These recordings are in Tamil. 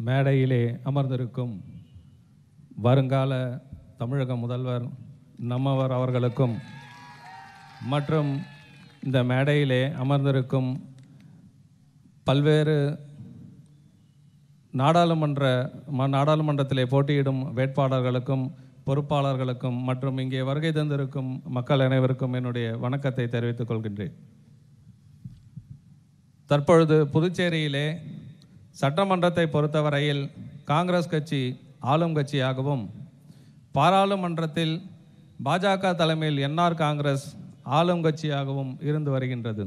மேடையிலே அமர்ந்திருக்கும் வருங்கால தமிழக முதல்வர் நம்மவர் அவர்களுக்கும் மற்றும் இந்த மேடையிலே அமர்ந்திருக்கும் பல்வேறு நாடாளுமன்றத்திலே போட்டியிடும் வேட்பாளர்களுக்கும் பொறுப்பாளர்களுக்கும் மற்றும் இங்கே வருகை தந்திருக்கும் மக்கள் அனைவருக்கும் என்னுடைய வணக்கத்தை தெரிவித்துக் கொள்கின்றேன். தற்பொழுது புதுச்சேரியிலே சட்டமன்றத்தை பொறுத்தவரையில் காங்கிரஸ் கட்சி ஆளும் கட்சியாகவும் பாராளுமன்றத்தில் பாஜக தலைமையில் என்ஆர் காங்கிரஸ் ஆளும் கட்சியாகவும் இருந்து வருகின்றது.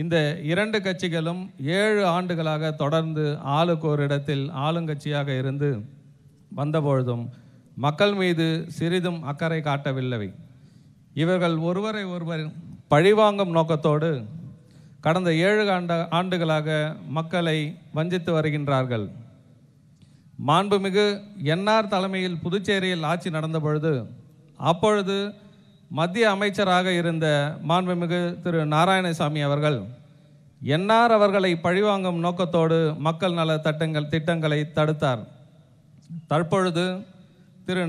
இந்த இரண்டு கட்சிகளும் 7 ஆண்டுகளாக தொடர்ந்து ஆளுக்கு ஒரு இடத்தில் ஆளுங்கட்சியாக இருந்து வந்தபொழுதும் மக்கள் மீது சிறிதும் அக்கறை காட்டவில்லை. இவர்கள் ஒருவரை ஒருவர் பழிவாங்கும் நோக்கத்தோடு கடந்த 7 ஆண்டுகளாக மக்களை வஞ்சித்து வருகின்றார்கள். மாண்புமிகு என்ஆர் தலைமையில் புதுச்சேரியில் ஆட்சி நடந்த பொழுது அப்பொழுது மத்திய அமைச்சராக இருந்த மாண்புமிகு திரு நாராயணசாமி அவர்கள் என்ஆர் அவர்களை பழிவாங்கும் நோக்கத்தோடு மக்கள் நல திட்டங்களை தடுத்தார். தற்பொழுது திரு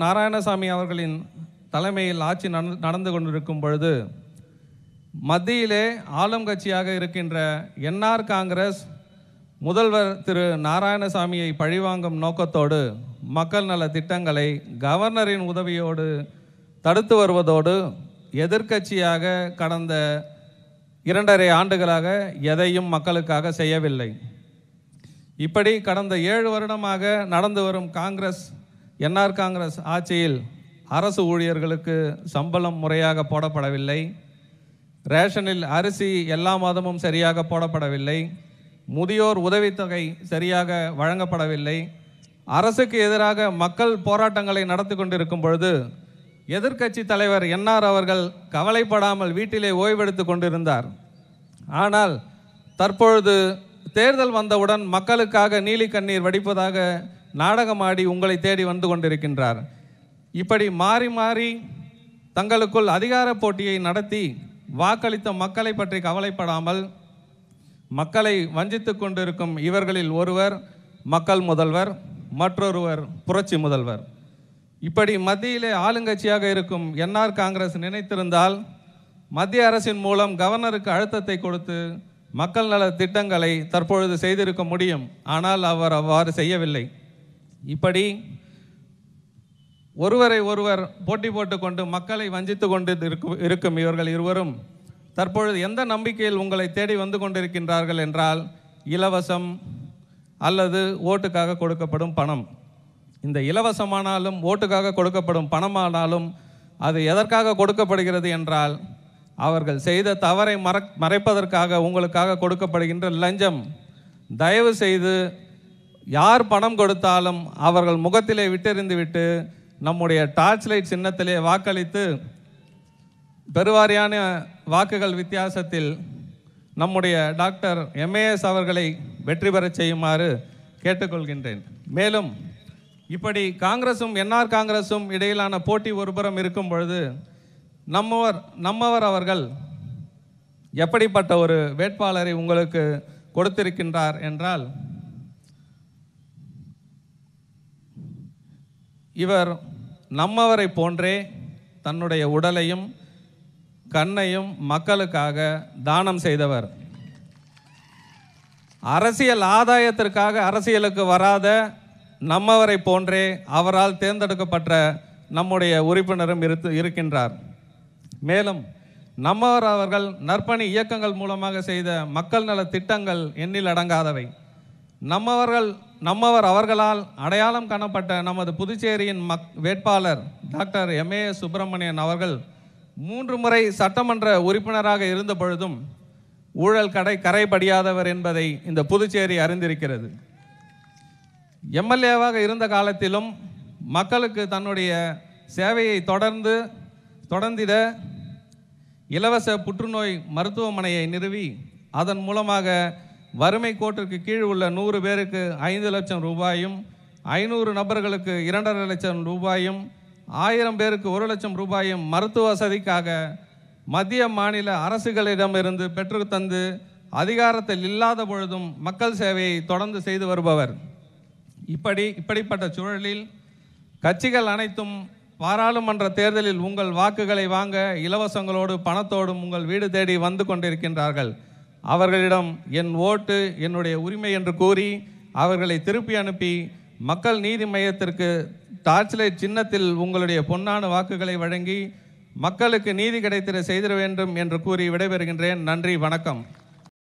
நாராயணசாமி அவர்களின் தலைமையில் ஆட்சி நடந்து கொண்டிருக்கும் பொழுது மத்தியிலே ஆளும் கட்சியாக இருக்கின்ற என்ஆர் காங்கிரஸ் முதல்வர் திரு நாராயணசாமியை பழிவாங்கும் நோக்கத்தோடு மக்கள் நல திட்டங்களை கவர்னரின் உதவியோடு தடுத்து வருவதோடு எதிர்க்கட்சியாக கடந்த 2.5 ஆண்டுகளாக எதையும் மக்களுக்காக செய்யவில்லை. இப்படி கடந்த 7 வருடமாக நடந்து வரும் என்ஆர் காங்கிரஸ் ஆட்சியில் அரசு ஊழியர்களுக்கு சம்பளம் முறையாக போடப்படவில்லை. ரேஷனில் அரிசி எல்லா மாதமும் சரியாக போடப்படவில்லை. முதியோர் உதவித்தொகை சரியாக வழங்கப்படவில்லை. அரசுக்கு எதிராக மக்கள் போராட்டங்களை நடத்தி கொண்டிருக்கும் பொழுது எதிர்க்கட்சி தலைவர் என்ஆர் அவர்கள் கவலைப்படாமல் வீட்டிலே ஓய்வெடுத்து கொண்டிருந்தார். ஆனால் தற்பொழுது தேர்தல் வந்தவுடன் மக்களுக்காக நீலி கண்ணீர் வடிப்பதாக நாடகமாடி உங்களை தேடி வந்து கொண்டிருக்கின்றார். இப்படி மாறி மாறி தங்களுக்குள் அதிகார போட்டியை நடத்தி வாக்களித்த மக்களை பற்றி கவலைப்படாமல் மக்களை வஞ்சித்து கொண்டிருக்கும் இவர்களில் ஒருவர் மக்கள் முதல்வர், மற்றொருவர் புரட்சி முதல்வர். இப்படி மத்தியிலே ஆளுங்கட்சியாக இருக்கும் என்ஆர் காங்கிரஸ் நினைத்திருந்தால் மத்திய அரசின் மூலம் கவர்னருக்கு அழுத்தத்தை கொடுத்து மக்கள் நல திட்டங்களை தற்பொழுது செய்திருக்க முடியும். ஆனால் அவர் அவ்வாறு செய்யவில்லை. இப்படி ஒருவரை ஒருவர் போட்டி போட்டுக்கொண்டு மக்களை வஞ்சித்து கொண்டு இருக்கும் இவர்கள் இருவரும் தற்பொழுது எந்த நம்பிக்கையில் உங்களை தேடி வந்து கொண்டிருக்கின்றார்கள் என்றால் இலவசம் அல்லது ஓட்டுக்காக கொடுக்கப்படும் பணம். இந்த இலவசமானாலும் ஓட்டுக்காக கொடுக்கப்படும் பணமானாலும் அது எதற்காக கொடுக்கப்படுகிறது என்றால் அவர்கள் செய்த தவறை மறைப்பதற்காக உங்களுக்காக கொடுக்கப்படுகின்ற லஞ்சம். தயவு செய்து யார் பணம் கொடுத்தாலும் அவர்கள் முகத்திலே விட்டெறிந்துவிட்டு நம்முடைய டார்ச் லைட் சின்னத்திலே வாக்களித்து பெருவாரியான வாக்குகள் வித்தியாசத்தில் நம்முடைய டாக்டர் எம்ஏஎஸ் அவர்களை வெற்றி பெறச் செய்யுமாறு கேட்டுக்கொள்கின்றேன். மேலும் இப்படி காங்கிரஸும் என்ஆர் காங்கிரஸும் இடையிலான போட்டி ஒருபுறம் இருக்கும் பொழுது நம்மவர் அவர்கள் எப்படிப்பட்ட ஒரு வேட்பாளரை உங்களுக்கு கொடுத்திருக்கின்றார் என்றால் இவர் நம்மவரை போன்றே தன்னுடைய உடலையும் கண்ணையும் மக்களுக்காக தானம் செய்தவர். அரசியல் ஆதாயத்திற்காக அரசியலுக்கு வராத நம்மவரை போன்றே அவரால் தேர்ந்தெடுக்கப்பட்ட நம்முடைய உறுப்பினரும் இருக்கின்றார். மேலும் நம்மவர் அவர்கள் நற்பணி இயக்கங்கள் மூலமாக செய்த மக்கள் நல திட்டங்கள் எண்ணில் அடங்காதவை. நம்மவர் அவர்களால் அடையாளம் காணப்பட்ட நமது புதுச்சேரியின் வேட்பாளர் டாக்டர் எம்ஏஎஸ் சுப்பிரமணியன் அவர்கள் 3 முறை சட்டமன்ற உறுப்பினராக இருந்த பொழுதும் ஊழல் கரைபடியாதவர் என்பதை இந்த புதுச்சேரி அறிந்திருக்கிறது. எம்எல்ஏவாக இருந்த காலத்திலும் மக்களுக்கு தன்னுடைய சேவையை தொடர்ந்திட இலவச புற்றுநோய் மருத்துவமனையை நிறுவி அதன் மூலமாக வறுமை கோட்டிற்கு கீழ் உள்ள 100 பேருக்கு 5 லட்சம் ரூபாயும் 500 நபர்களுக்கு 2.5 லட்சம் ரூபாயும் 1000 பேருக்கு 1 லட்சம் ரூபாயும் மருத்துவ வசதிக்காக மத்திய மாநில அரசுகளிடமிருந்து பெற்று தந்து அதிகாரத்தில் இல்லாத பொழுதும் மக்கள் சேவையை தொடர்ந்து செய்து வருபவர். இப்படிப்பட்ட சூழலில் கட்சிகள் அனைத்தும் பாராளுமன்ற தேர்தலில் உங்கள் வாக்குகளை வாங்க இலவசங்களோடு பணத்தோடும் உங்கள் வீடு தேடி வந்து கொண்டிருக்கின்றார்கள். அவர்களிடம் என் ஓட்டு என்னுடைய உரிமை என்று கூறி அவர்களை திருப்பி அனுப்பி மக்கள் நீதி மையத்திற்கு டார்ச் லைட் சின்னத்தில் உங்களுடைய பொன்னான வாக்குகளை வழங்கி மக்களுக்கு நீதி கிடைத்திட செய்திட வேண்டும் என்று கூறி விடைபெறுகின்றேன். நன்றி, வணக்கம்.